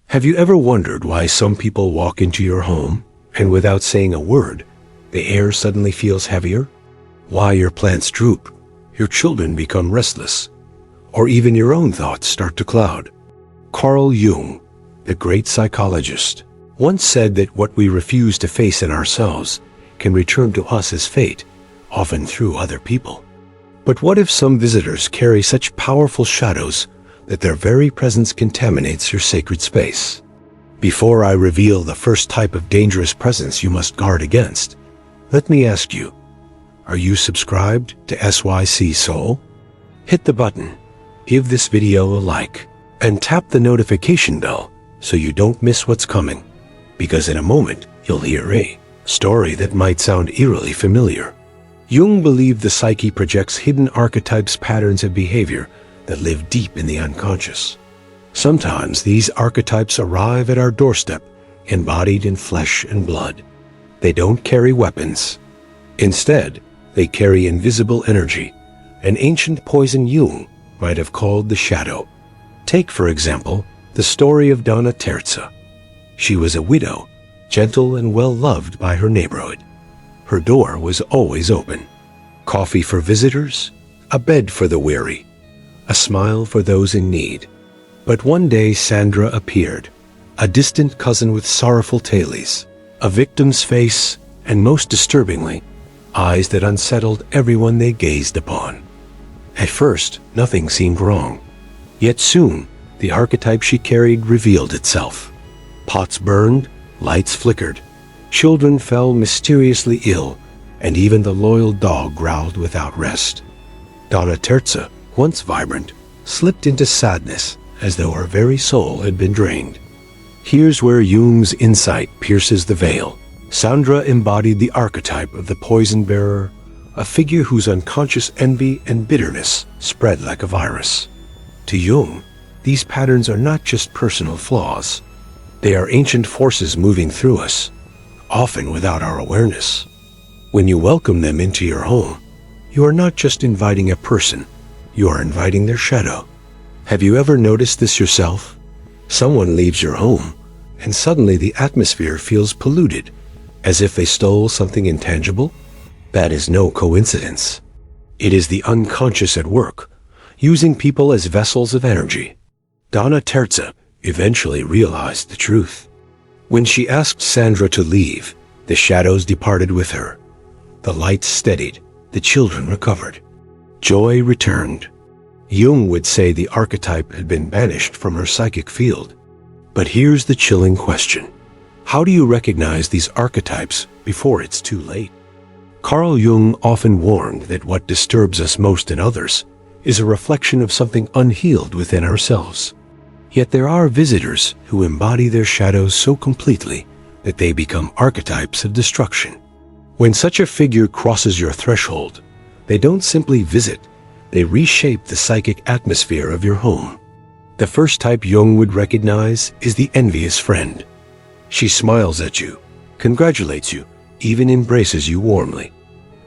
Have you ever wondered why some people walk into your home, and without saying a word, the air suddenly feels heavier? Why your plants droop, your children become restless, or even your own thoughts start to cloud? Carl Jung, the great psychologist, once said that what we refuse to face in ourselves can return to us as fate, often through other people. But what if some visitors carry such powerful shadows that their very presence contaminates your sacred space? Before I reveal the first type of dangerous presence you must guard against, let me ask you, are you subscribed to SYC Soul? Hit the button, give this video a like, and tap the notification bell so you don't miss what's coming, because in a moment you'll hear a story that might sound eerily familiar. Jung believed the psyche projects hidden archetypes, patterns of behavior that live deep in the unconscious. Sometimes these archetypes arrive at our doorstep, embodied in flesh and blood. They don't carry weapons. Instead, they carry invisible energy, an ancient poison Jung might have called the shadow. Take, for example, the story of Donna Terza. She was a widow, gentle and well-loved by her neighborhood. Her door was always open. Coffee for visitors, a bed for the weary, a smile for those in need. But one day Sandra appeared, a distant cousin with sorrowful tales, a victim's face, and most disturbingly, eyes that unsettled everyone they gazed upon. At first, nothing seemed wrong. Yet soon, the archetype she carried revealed itself. Pots burned, lights flickered, children fell mysteriously ill, and even the loyal dog growled without rest. Donna Terza, once vibrant, slipped into sadness as though her very soul had been drained. Here's where Jung's insight pierces the veil. Sandra embodied the archetype of the poison bearer, a figure whose unconscious envy and bitterness spread like a virus. To Jung, these patterns are not just personal flaws. They are ancient forces moving through us, often without our awareness. When you welcome them into your home, you are not just inviting a person, you are inviting their shadow. Have you ever noticed this yourself? Someone leaves your home, and suddenly the atmosphere feels polluted, as if they stole something intangible? That is no coincidence. It is the unconscious at work, using people as vessels of energy. Donna Terza eventually realized the truth. When she asked Sandra to leave, the shadows departed with her. The lights steadied, the children recovered. Joy returned. Jung would say the archetype had been banished from her psychic field. But here's the chilling question. How do you recognize these archetypes before it's too late? Carl Jung often warned that what disturbs us most in others is a reflection of something unhealed within ourselves. Yet there are visitors who embody their shadows so completely that they become archetypes of destruction. When such a figure crosses your threshold, they don't simply visit, they reshape the psychic atmosphere of your home. The first type Jung would recognize is the envious friend. She smiles at you, congratulates you, even embraces you warmly.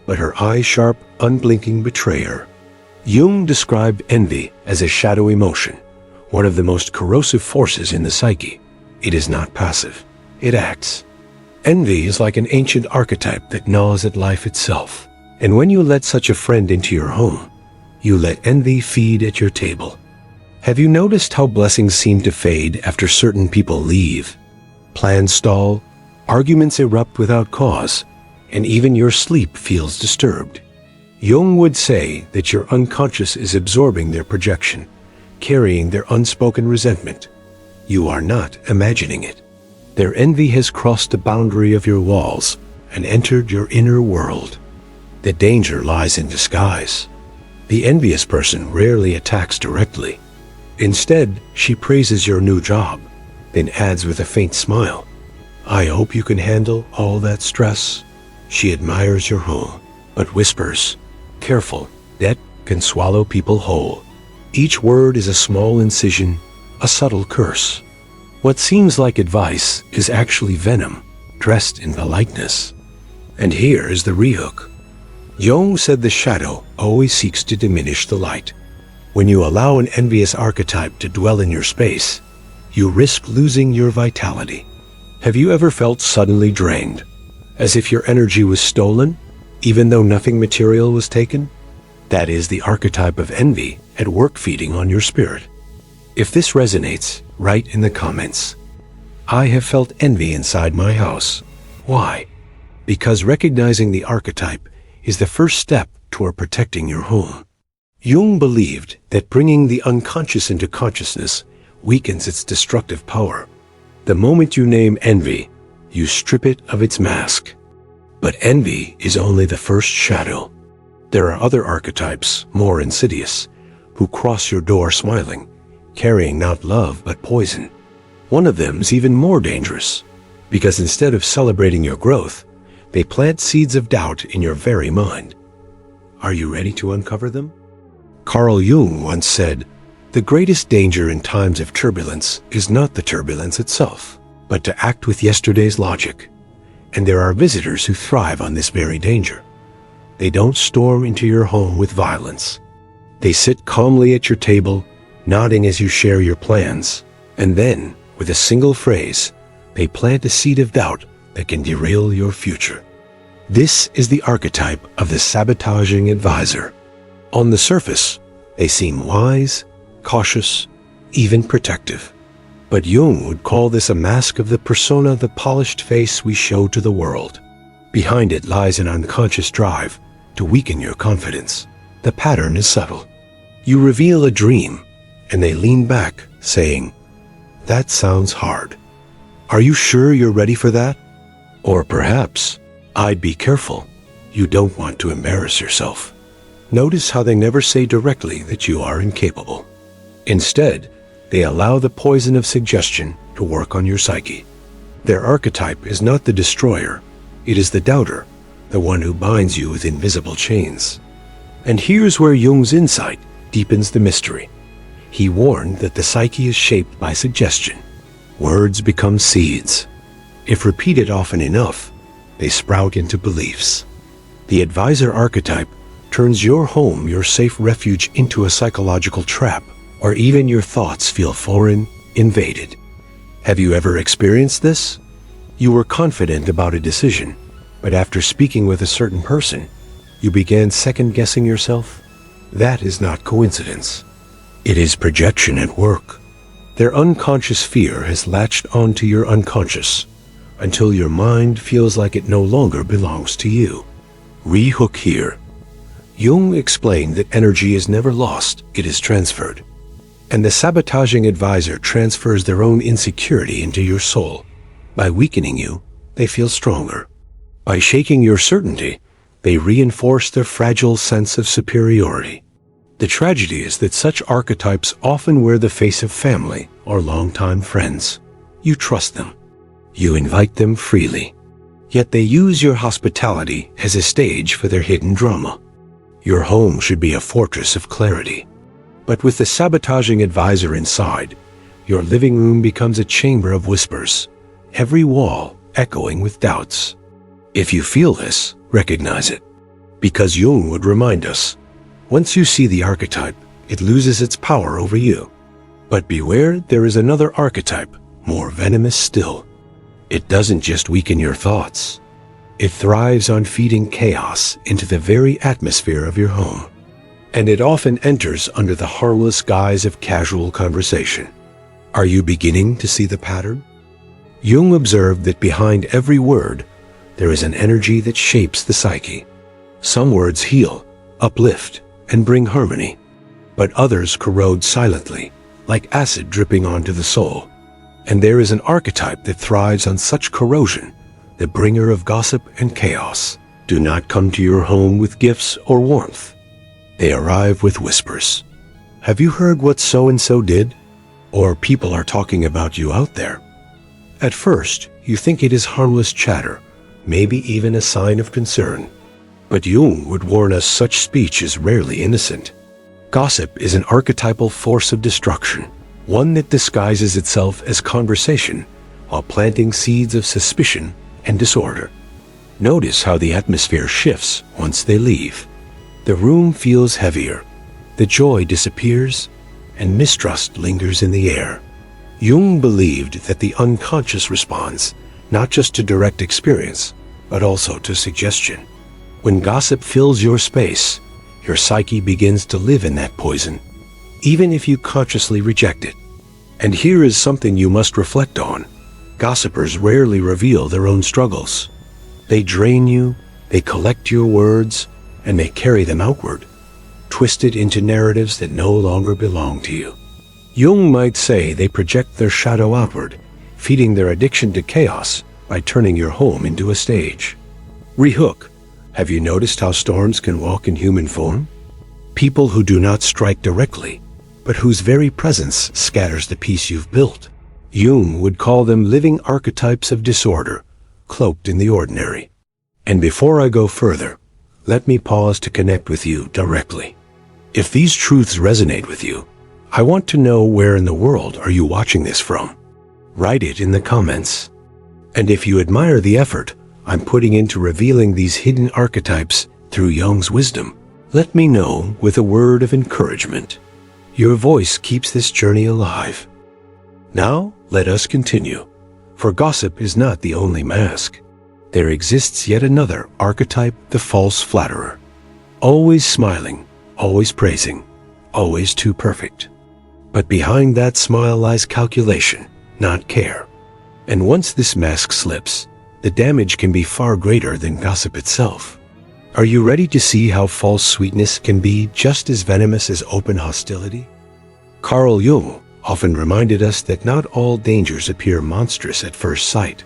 But her eye-sharp, unblinking betrayer. Jung described envy as a shadow emotion, one of the most corrosive forces in the psyche. It is not passive. It acts. Envy is like an ancient archetype that gnaws at life itself. And when you let such a friend into your home, you let envy feed at your table. Have you noticed how blessings seem to fade after certain people leave? Plans stall, arguments erupt without cause, and even your sleep feels disturbed. Jung would say that your unconscious is absorbing their projection, carrying their unspoken resentment. You are not imagining it. Their envy has crossed the boundary of your walls and entered your inner world. The danger lies in disguise. The envious person rarely attacks directly. Instead, she praises your new job, then adds with a faint smile, "I hope you can handle all that stress." She admires your home, but whispers, "Careful, debt can swallow people whole." Each word is a small incision, a subtle curse. What seems like advice is actually venom, dressed in politeness. And here is the rehook. Jung said the shadow always seeks to diminish the light. When you allow an envious archetype to dwell in your space, you risk losing your vitality. Have you ever felt suddenly drained, as if your energy was stolen, even though nothing material was taken? That is the archetype of envy at work, feeding on your spirit. If this resonates, write in the comments, "I have felt envy inside my house." Why? Because recognizing the archetype is the first step toward protecting your home. Jung believed that bringing the unconscious into consciousness weakens its destructive power. The moment you name envy, you strip it of its mask. But envy is only the first shadow. There are other archetypes, more insidious, who cross your door smiling, carrying not love but poison. One of them is even more dangerous, because instead of celebrating your growth, they plant seeds of doubt in your very mind. Are you ready to uncover them? Carl Jung once said, "The greatest danger in times of turbulence is not the turbulence itself, but to act with yesterday's logic." And there are visitors who thrive on this very danger. They don't storm into your home with violence. They sit calmly at your table, nodding as you share your plans, and then, with a single phrase, they plant a seed of doubt that can derail your future. This is the archetype of the sabotaging advisor. On the surface, they seem wise, cautious, even protective. But Jung would call this a mask of the persona, the polished face we show to the world. Behind it lies an unconscious drive to weaken your confidence. The pattern is subtle. You reveal a dream, and they lean back, saying, "That sounds hard. Are you sure you're ready for that?" Or perhaps, "I'd be careful. You don't want to embarrass yourself." Notice how they never say directly that you are incapable. Instead, they allow the poison of suggestion to work on your psyche. Their archetype is not the destroyer, it is the doubter, the one who binds you with invisible chains. And here's where Jung's insight deepens the mystery. He warned that the psyche is shaped by suggestion. Words become seeds. If repeated often enough, they sprout into beliefs. The advisor archetype turns your home, your safe refuge, into a psychological trap, or even your thoughts feel foreign, invaded. Have you ever experienced this? You were confident about a decision, but after speaking with a certain person, you began second-guessing yourself? That is not coincidence. It is projection at work. Their unconscious fear has latched onto your unconscious until your mind feels like it no longer belongs to you. Rehook here. Jung explained that energy is never lost, it is transferred. And the sabotaging advisor transfers their own insecurity into your soul. By weakening you, they feel stronger. By shaking your certainty, they reinforce their fragile sense of superiority. The tragedy is that such archetypes often wear the face of family or longtime friends. You trust them. You invite them freely. Yet they use your hospitality as a stage for their hidden drama. Your home should be a fortress of clarity. But with the sabotaging advisor inside, your living room becomes a chamber of whispers, every wall echoing with doubts. If you feel this, recognize it. Because Jung would remind us, once you see the archetype, it loses its power over you. But beware, there is another archetype, more venomous still. It doesn't just weaken your thoughts. It thrives on feeding chaos into the very atmosphere of your home. And it often enters under the harmless guise of casual conversation. Are you beginning to see the pattern? Jung observed that behind every word, there is an energy that shapes the psyche. Some words heal, uplift, and bring harmony, but others corrode silently, like acid dripping onto the soul. And there is an archetype that thrives on such corrosion, the bringer of gossip and chaos. Do not come to your home with gifts or warmth. They arrive with whispers. Have you heard what so-and-so did? Or people are talking about you out there. At first, you think it is harmless chatter, maybe even a sign of concern. But Jung would warn us such speech is rarely innocent. Gossip is an archetypal force of destruction, one that disguises itself as conversation while planting seeds of suspicion and disorder. Notice how the atmosphere shifts once they leave. The room feels heavier, the joy disappears, and mistrust lingers in the air. Jung believed that the unconscious responds not just to direct experience, but also to suggestion. When gossip fills your space, your psyche begins to live in that poison, even if you consciously reject it. And here is something you must reflect on. Gossipers rarely reveal their own struggles. They drain you, they collect your words, and they carry them outward, twisted into narratives that no longer belong to you. Jung might say they project their shadow outward, feeding their addiction to chaos by turning your home into a stage. Rehook. Have you noticed how storms can walk in human form? People who do not strike directly, but whose very presence scatters the peace you've built. Jung would call them living archetypes of disorder, cloaked in the ordinary. And before I go further, let me pause to connect with you directly. If these truths resonate with you, I want to know where in the world are you watching this from? Write it in the comments. And if you admire the effort I'm putting into revealing these hidden archetypes through Jung's wisdom, let me know with a word of encouragement. Your voice keeps this journey alive. Now, let us continue, for gossip is not the only mask. There exists yet another archetype, the false flatterer. Always smiling, always praising, always too perfect. But behind that smile lies calculation, not care. And once this mask slips, the damage can be far greater than gossip itself. Are you ready to see how false sweetness can be just as venomous as open hostility? Carl Jung often reminded us that not all dangers appear monstrous at first sight.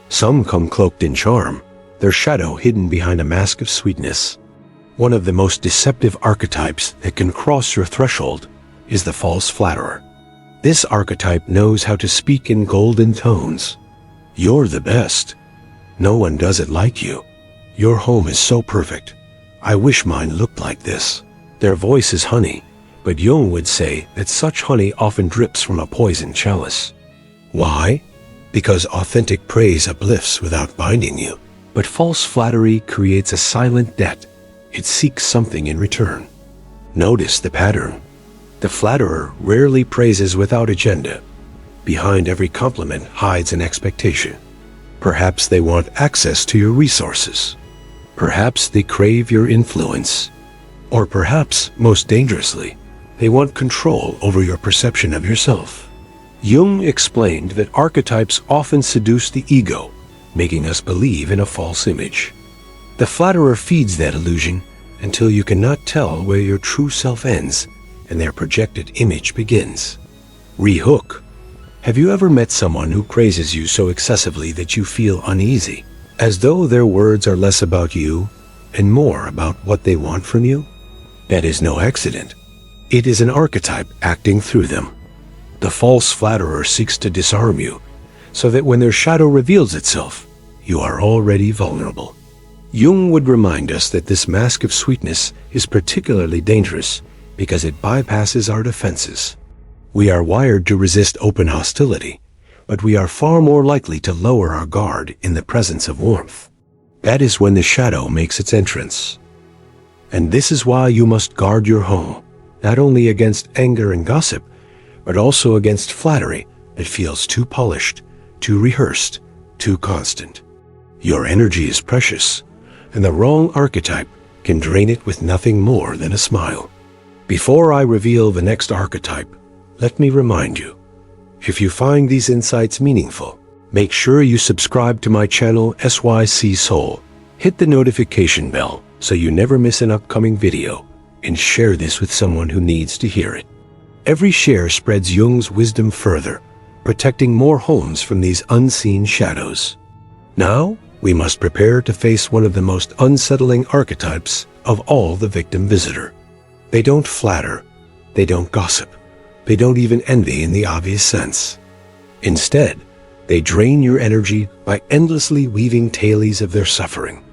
Some come cloaked in charm, their shadow hidden behind a mask of sweetness. One of the most deceptive archetypes that can cross your threshold is the false flatterer. This archetype knows how to speak in golden tones. You're the best. No one does it like you. Your home is so perfect. I wish mine looked like this. Their voice is honey, but Jung would say that such honey often drips from a poisoned chalice. Why? Because authentic praise uplifts without binding you. But false flattery creates a silent debt. It seeks something in return. Notice the pattern. The flatterer rarely praises without agenda. Behind every compliment hides an expectation. Perhaps they want access to your resources. Perhaps they crave your influence. Or perhaps, most dangerously, they want control over your perception of yourself. Jung explained that archetypes often seduce the ego, making us believe in a false image. The flatterer feeds that illusion until you cannot tell where your true self ends and their projected image begins. Rehook. Have you ever met someone who praises you so excessively that you feel uneasy, as though their words are less about you and more about what they want from you? That is no accident. It is an archetype acting through them. The false flatterer seeks to disarm you, so that when their shadow reveals itself, you are already vulnerable. Jung would remind us that this mask of sweetness is particularly dangerous because it bypasses our defenses. We are wired to resist open hostility, but we are far more likely to lower our guard in the presence of warmth. That is when the shadow makes its entrance. And this is why you must guard your home, not only against anger and gossip, but also against flattery that feels too polished, too rehearsed, too constant. Your energy is precious, and the wrong archetype can drain it with nothing more than a smile. Before I reveal the next archetype, let me remind you, if you find these insights meaningful, make sure you subscribe to my channel SYC Soul. Hit the notification bell so you never miss an upcoming video, and share this with someone who needs to hear it. Every share spreads Jung's wisdom further, protecting more homes from these unseen shadows. Now, we must prepare to face one of the most unsettling archetypes of all, the victim visitor. They don't flatter, they don't gossip, they don't even envy in the obvious sense. Instead, they drain your energy by endlessly weaving tales of their suffering,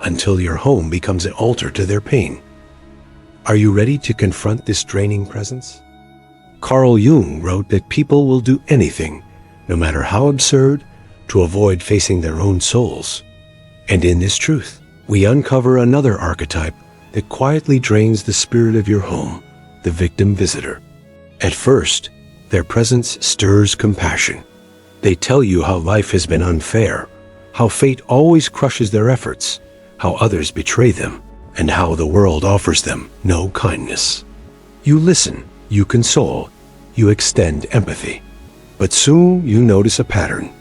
until your home becomes an altar to their pain. Are you ready to confront this draining presence? Carl Jung wrote that people will do anything, no matter how absurd, to avoid facing their own souls. And in this truth, we uncover another archetype that quietly drains the spirit of your home, the victim visitor. At first, Their presence stirs compassion. They tell you how life has been unfair, how fate always crushes their efforts, how others betray them, and how the world offers them no kindness. You listen, you console, you extend empathy. But soon you notice a pattern.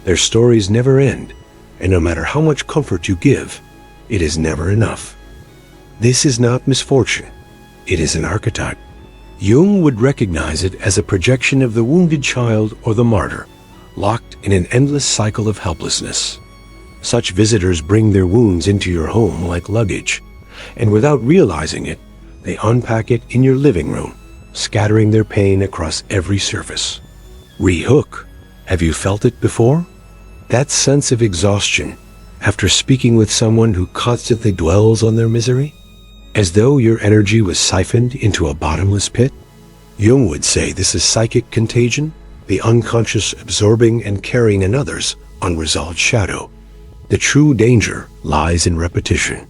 Their stories never end, and no matter how much comfort you give, it is never enough. This is not misfortune. It is an archetype. Jung would recognize it as a projection of the wounded child or the martyr, locked in an endless cycle of helplessness. Such visitors bring their wounds into your home like luggage, and without realizing it, they unpack it in your living room, scattering their pain across every surface. Rehook. Have you felt it before? That sense of exhaustion after speaking with someone who constantly dwells on their misery, as though your energy was siphoned into a bottomless pit? Jung would say this is psychic contagion, the unconscious absorbing and carrying another's unresolved shadow. The true danger lies in repetition.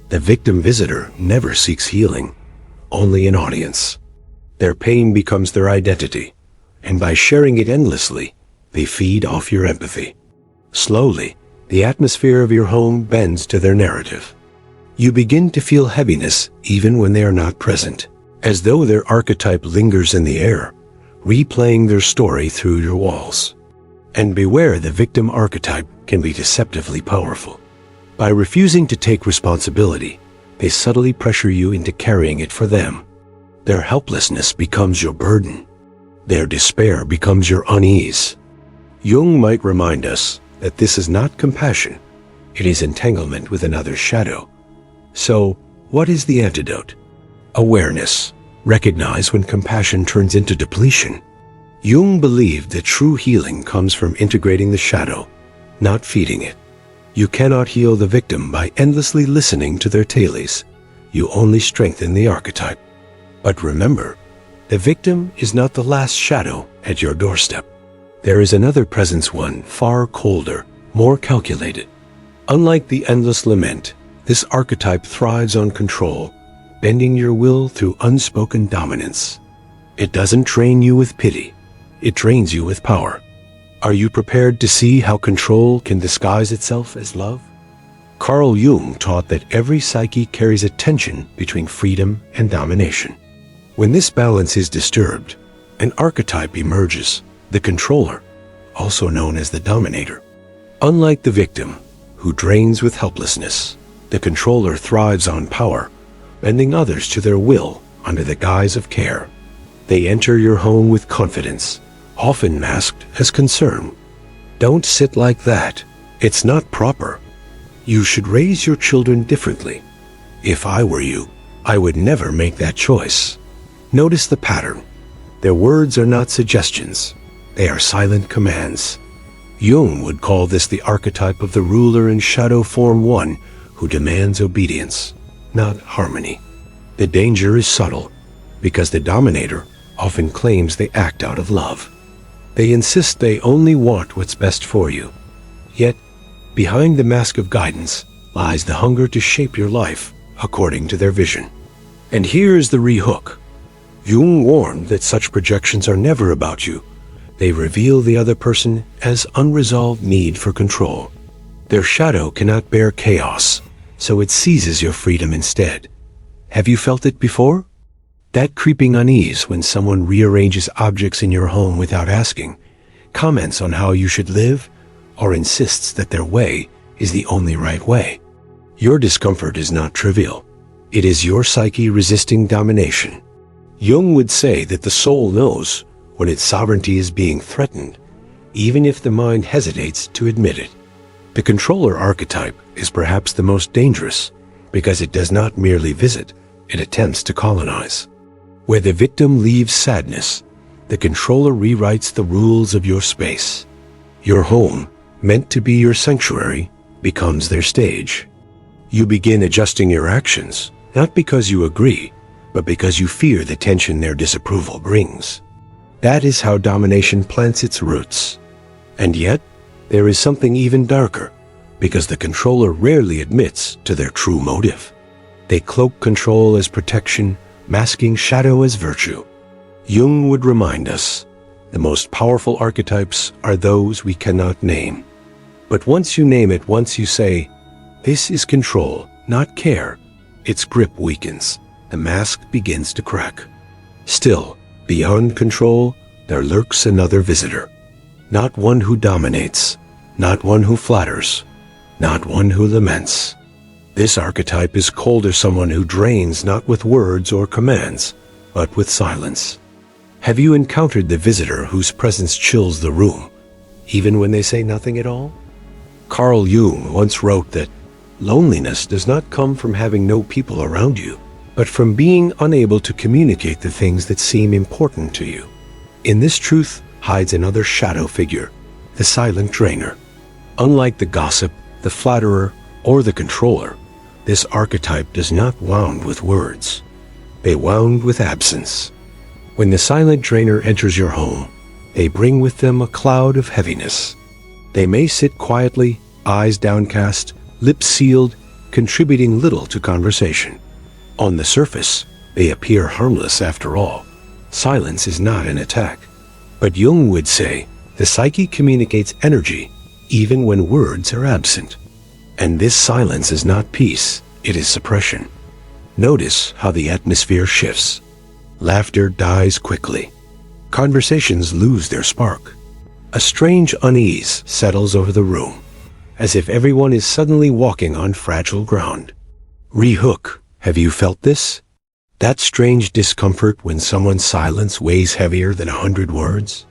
The victim visitor never seeks healing, only an audience. Their pain becomes their identity, and by sharing it endlessly, they feed off your empathy. Slowly, the atmosphere of your home bends to their narrative. You begin to feel heaviness even when they are not present, as though their archetype lingers in the air, replaying their story through your walls. And beware, the victim archetype can be deceptively powerful. By refusing to take responsibility, they subtly pressure you into carrying it for them. Their helplessness becomes your burden. Their despair becomes your unease. Jung might remind us that this is not compassion, it is entanglement with another's shadow. So, what is the antidote? Awareness. Recognize when compassion turns into depletion. Jung believed that true healing comes from integrating the shadow, not feeding it. You cannot heal the victim by endlessly listening to their tales. You only strengthen the archetype. But remember, the victim is not the last shadow at your doorstep. There is another presence, one far colder, more calculated. Unlike the endless lament, this archetype thrives on control, bending your will through unspoken dominance. It doesn't train you with pity. It trains you with power. Are you prepared to see how control can disguise itself as love? Carl Jung taught that every psyche carries a tension between freedom and domination. When this balance is disturbed, an archetype emerges, the controller, also known as the dominator. Unlike the victim, who drains with helplessness, the controller thrives on power, bending others to their will under the guise of care. They enter your home with confidence, often masked as concern. Don't sit like that. It's not proper. You should raise your children differently. If I were you, I would never make that choice. Notice the pattern. Their words are not suggestions. They are silent commands. Jung would call this the archetype of the ruler in shadow form, one who demands obedience, not harmony. The danger is subtle, because the dominator often claims they act out of love. They insist they only want what's best for you. Yet, behind the mask of guidance lies the hunger to shape your life according to their vision. And here is the rehook. Jung warned that such projections are never about you. They reveal the other person as unresolved need for control. Their shadow cannot bear chaos, so it seizes your freedom instead. Have you felt it before? That creeping unease when someone rearranges objects in your home without asking, comments on how you should live, or insists that their way is the only right way. Your discomfort is not trivial. It is your psyche resisting domination. Jung would say that the soul knows when its sovereignty is being threatened, even if the mind hesitates to admit it. The controller archetype is perhaps the most dangerous because it does not merely visit, it attempts to colonize. Where the victim leaves sadness, the controller rewrites the rules of your space. Your home, meant to be your sanctuary, becomes their stage. You begin adjusting your actions, not because you agree, but because you fear the tension their disapproval brings. That is how domination plants its roots. And yet, there is something even darker, because the controller rarely admits to their true motive. They cloak control as protection, masking shadow as virtue. Jung would remind us, The most powerful archetypes are those we cannot name. But once you name it, once you say, "This is control, not care," its grip weakens. The mask begins to crack. Still, beyond control, there lurks another visitor. Not one who dominates, not one who flatters, not one who laments. This archetype is called someone who drains not with words or commands, but with silence. Have you encountered the visitor whose presence chills the room, even when they say nothing at all? Carl Jung once wrote that loneliness does not come from having no people around you, but from being unable to communicate the things that seem important to you. In this truth hides another shadow figure, the silent drainer. Unlike the gossip, the flatterer, or the controller, this archetype does not wound with words. They wound with absence. When the silent drainer enters your home, they bring with them a cloud of heaviness. They may sit quietly, eyes downcast, lips sealed, contributing little to conversation. On the surface, they appear harmless after all. Silence is not an attack. But Jung would say, the psyche communicates energy even when words are absent. And this silence is not peace, it is suppression. Notice how the atmosphere shifts. Laughter dies quickly. Conversations lose their spark. A strange unease settles over the room, as if everyone is suddenly walking on fragile ground. Rehook, have you felt this? That strange discomfort when someone's silence weighs heavier than 100 words?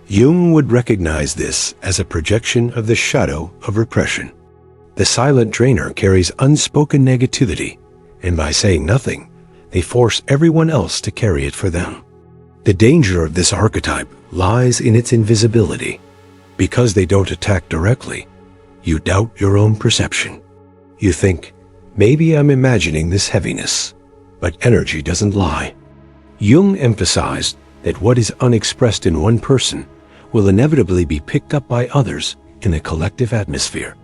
Jung would recognize this as a projection of the shadow of repression. The silent drainer carries unspoken negativity, and by saying nothing, they force everyone else to carry it for them. The danger of this archetype lies in its invisibility. Because they don't attack directly, you doubt your own perception. You think, maybe I'm imagining this heaviness, but energy doesn't lie. Jung emphasized that what is unexpressed in one person will inevitably be picked up by others in a collective atmosphere.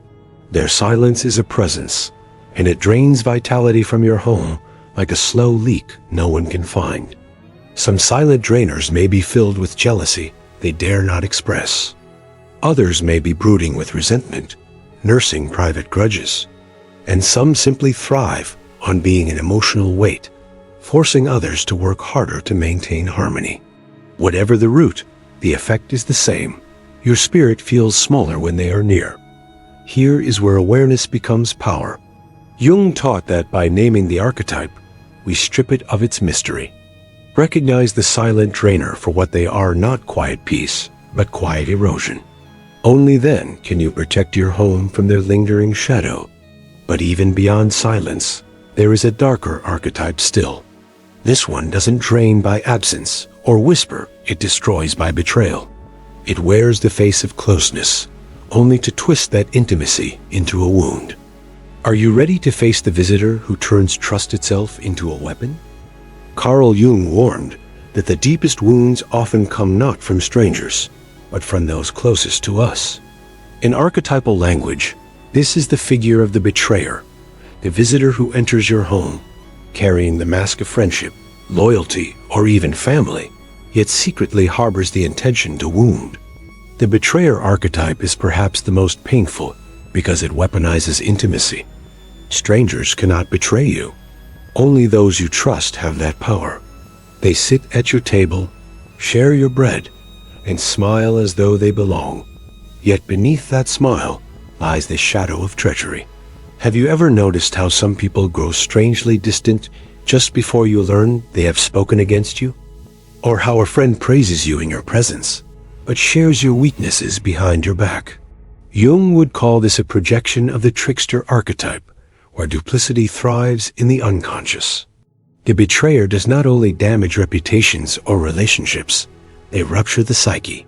Their silence is a presence, and it drains vitality from your home like a slow leak no one can find. Some silent drainers may be filled with jealousy they dare not express. Others may be brooding with resentment, nursing private grudges. And some simply thrive on being an emotional weight, forcing others to work harder to maintain harmony. Whatever the root, the effect is the same. Your spirit feels smaller when they are near. Here is where awareness becomes power. Jung taught that by naming the archetype, we strip it of its mystery. Recognize the silent drainer for what they are, not quiet peace, but quiet erosion. Only then can you protect your home from their lingering shadow. But even beyond silence, there is a darker archetype still. This one doesn't drain by absence or whisper, it destroys by betrayal. It wears the face of closeness, only to twist that intimacy into a wound. Are you ready to face the visitor who turns trust itself into a weapon? Carl Jung warned that the deepest wounds often come not from strangers, but from those closest to us. In archetypal language, this is the figure of the betrayer, the visitor who enters your home, carrying the mask of friendship, loyalty, or even family, yet secretly harbors the intention to wound. The betrayer archetype is perhaps the most painful because it weaponizes intimacy. Strangers cannot betray you. Only those you trust have that power. They sit at your table, share your bread, and smile as though they belong. Yet beneath that smile lies the shadow of treachery. Have you ever noticed how some people grow strangely distant just before you learn they have spoken against you? Or how a friend praises you in your presence, but shares your weaknesses behind your back? Jung would call this a projection of the trickster archetype, where duplicity thrives in the unconscious. The betrayer does not only damage reputations or relationships, they rupture the psyche.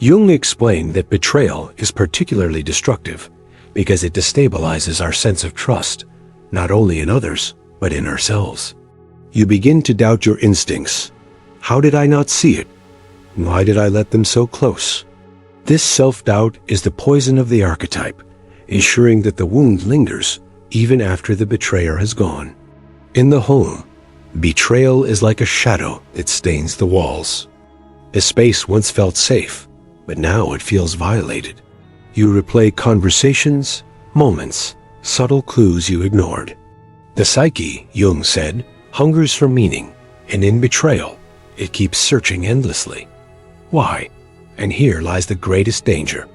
Jung explained that betrayal is particularly destructive because it destabilizes our sense of trust, not only in others, but in ourselves. You begin to doubt your instincts. How did I not see it? Why did I let them so close? This self-doubt is the poison of the archetype, ensuring that the wound lingers even after the betrayer has gone. In the home, betrayal is like a shadow that stains the walls. A space once felt safe, but now it feels violated. You replay conversations, moments, subtle clues you ignored. The psyche, Jung said, hungers for meaning, and in betrayal, it keeps searching endlessly. Why? And here lies the greatest danger.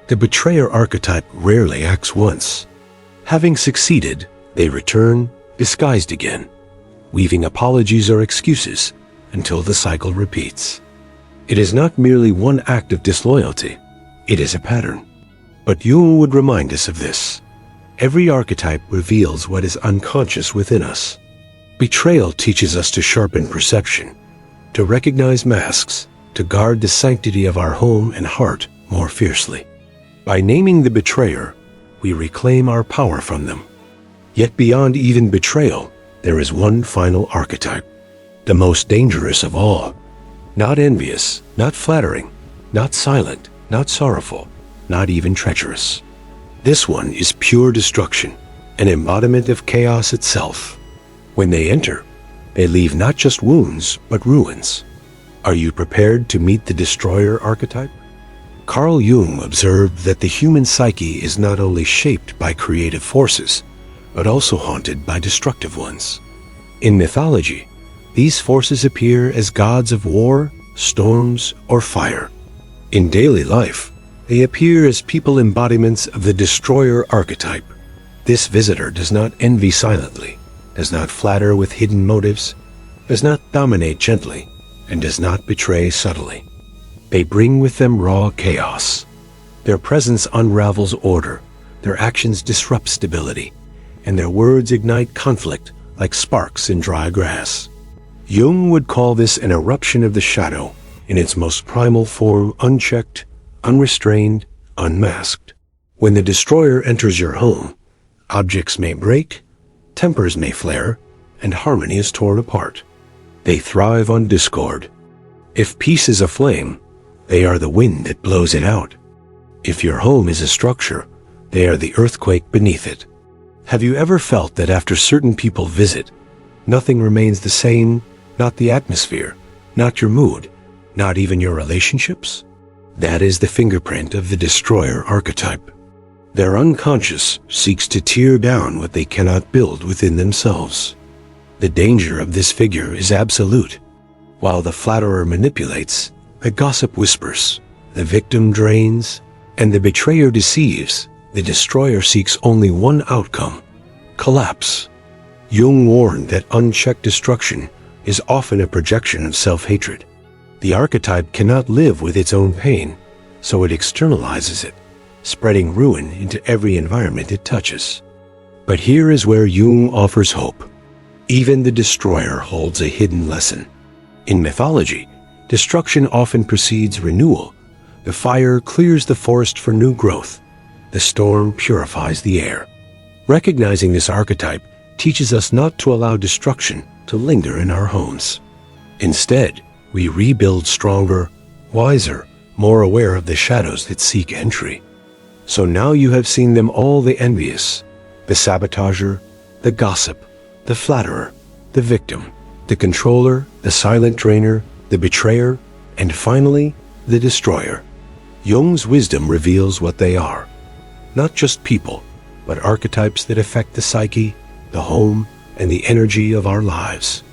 The betrayer archetype rarely acts once. Having succeeded, they return, disguised again, weaving apologies or excuses until the cycle repeats. It is not merely one act of disloyalty, it is a pattern. But Jung would remind us of this. Every archetype reveals what is unconscious within us. Betrayal teaches us to sharpen perception, to recognize masks, to guard the sanctity of our home and heart more fiercely. By naming the betrayer, we reclaim our power from them. Yet beyond even betrayal, there is one final archetype, the most dangerous of all. Not envious, not flattering, not silent, not sorrowful, not even treacherous. This one is pure destruction, an embodiment of chaos itself. When they enter, they leave not just wounds, but ruins. Are you prepared to meet the destroyer archetype? Carl Jung observed that the human psyche is not only shaped by creative forces, but also haunted by destructive ones. In mythology, these forces appear as gods of war, storms, or fire. In daily life, they appear as people embodiments of the destroyer archetype. This visitor does not envy silently, does not flatter with hidden motives, does not dominate gently, and does not betray subtly. They bring with them raw chaos. Their presence unravels order, their actions disrupt stability, and their words ignite conflict like sparks in dry grass. Jung would call this an eruption of the shadow in its most primal form, unchecked, unrestrained, unmasked. When the destroyer enters your home, objects may break, tempers may flare, and harmony is torn apart. They thrive on discord. If peace is aflame, they are the wind that blows it out. If your home is a structure, they are the earthquake beneath it. Have you ever felt that after certain people visit, nothing remains the same, not the atmosphere, not your mood, not even your relationships? That is the fingerprint of the destroyer archetype. Their unconscious seeks to tear down what they cannot build within themselves. The danger of this figure is absolute. While the flatterer manipulates, the gossip whispers, the victim drains, and the betrayer deceives, the destroyer seeks only one outcome: collapse. Jung warned that unchecked destruction is often a projection of self-hatred. The archetype cannot live with its own pain, so it externalizes it, spreading ruin into every environment it touches. But here is where Jung offers hope. Even the destroyer holds a hidden lesson. In mythology, destruction often precedes renewal. The fire clears the forest for new growth. The storm purifies the air. Recognizing this archetype teaches us not to allow destruction to linger in our homes. Instead, we rebuild stronger, wiser, more aware of the shadows that seek entry. So now you have seen them all: the envious, the sabotager, the gossip, the flatterer, the victim, the controller, the silent drainer, the betrayer, and finally, the destroyer. Jung's wisdom reveals what they are. Not just people, but archetypes that affect the psyche, the home, and the energy of our lives.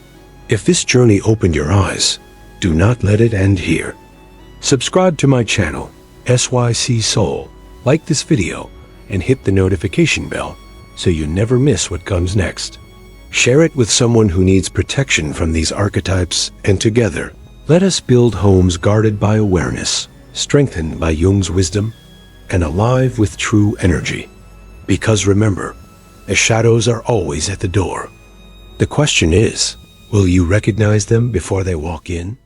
If this journey opened your eyes, do not let it end here. Subscribe to my channel, SYC Soul, like this video, and hit the notification bell so you never miss what comes next. Share it with someone who needs protection from these archetypes, and together, let us build homes guarded by awareness, strengthened by Jung's wisdom, and alive with true energy. Because remember, the shadows are always at the door. The question is, will you recognize them before they walk in?